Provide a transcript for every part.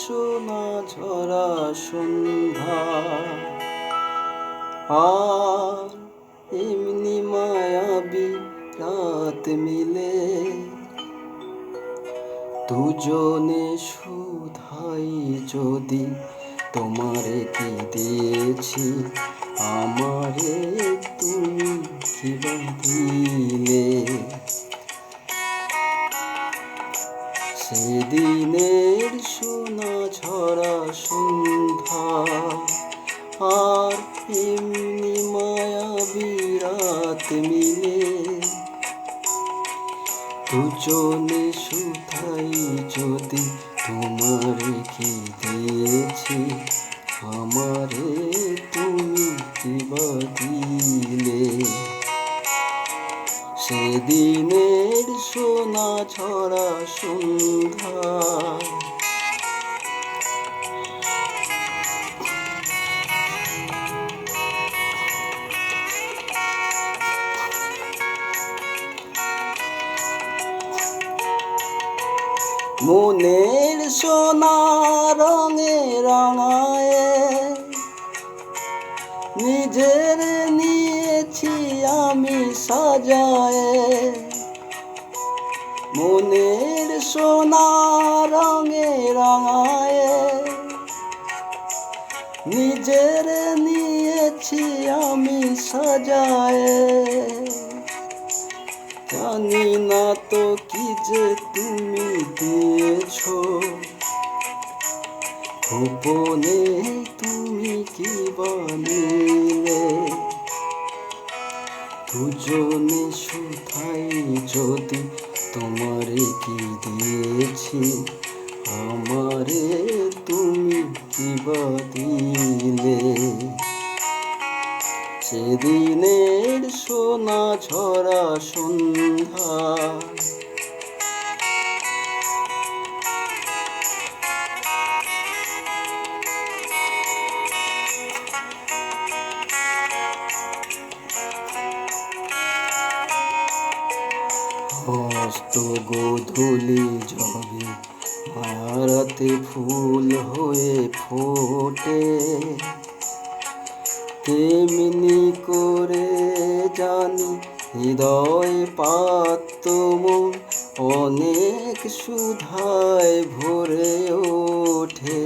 সোনা ঝরা সন্ধ্যা, আর এমনি মায়াবী রাত মিলে দুজনে শুধাই যদি তোমারে কি দিয়েছি, আমারে তুমি কি বা দিলে। সেদিনের সোনা ঝরা সন্ধ্যা, আর এমনি মায়াবী রাত মিলে দুজনে শুধাই যদি তোমারে কি দিয়েছি, আমারে তুমি কি বা দিলে। সেদিনের সোনা ঝরা সন্ধ্যা, মনের সোনা রঙে রাঙায়ে নিজের নিয়েছি আমি সাজায়ে। মনের সোনা রঙে রাঙায়ে নিজের নিয়েছি আমি সাজায়ে। জানি না তো কি যে তুমি দিয়েছো, গোপনে তুমি কি বানিলে। দুজনে শুধাই যদি তোমারে কি দিয়েছি, আমারে তুমি কি বা দিলে। সেদিনের সোনা ঝরা সন্ধ্যা, অস্ত গোধূলি জবে মায়ারাতে ফুল হয়ে ফোটে, তেমনি করে জানি হৃদয় পাত্র মন অনেক সুধায় ভরে ওঠে।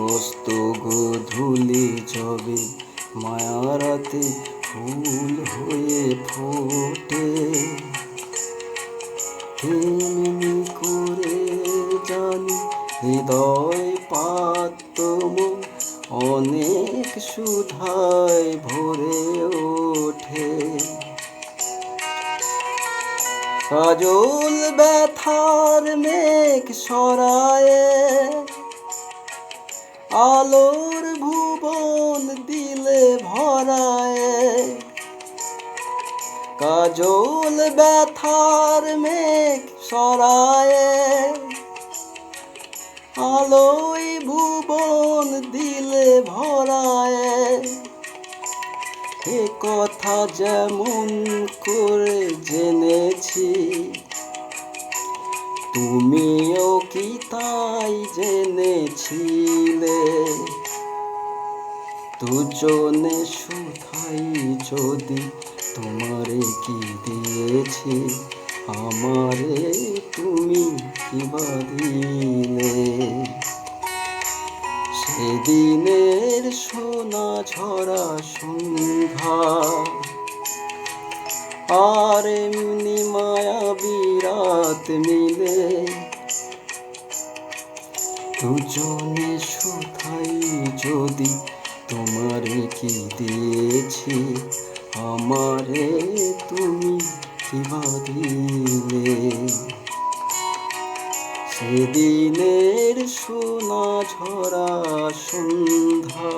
অস্ত গোধূলি জবে মায়ারাতে ফুল হয়ে ফোটে, তেমনি করে জানি হৃদয় পাত্র মন অনেক সুধায় ভরে ওঠে। কাজল ব্যথার মেঘ সরায়ে আলোর ভুবন দিলে ভরায়ে। কাজল ব্যথার মেঘ সরায়ে আলোয় ভুবন দিলে ভরায়ে। এ কথা যেমন করে জেনেছি, তুমিও কি তাই জেনেছিলে। দুজনে শুধাই যদি তোমারে কি দিয়েছি, আমারে তুমি কি বা দিলে। সেদিনের সোনা ঝরা সন্ধ্যা, আর এমনি মায়াবী রাত মিলে দুজনে শুধাই যদি তোমারে কি দিয়েছি, আমারে তুমি কি বা দিলে। সেদিনের সোনা ঝরা সন্ধ্যা।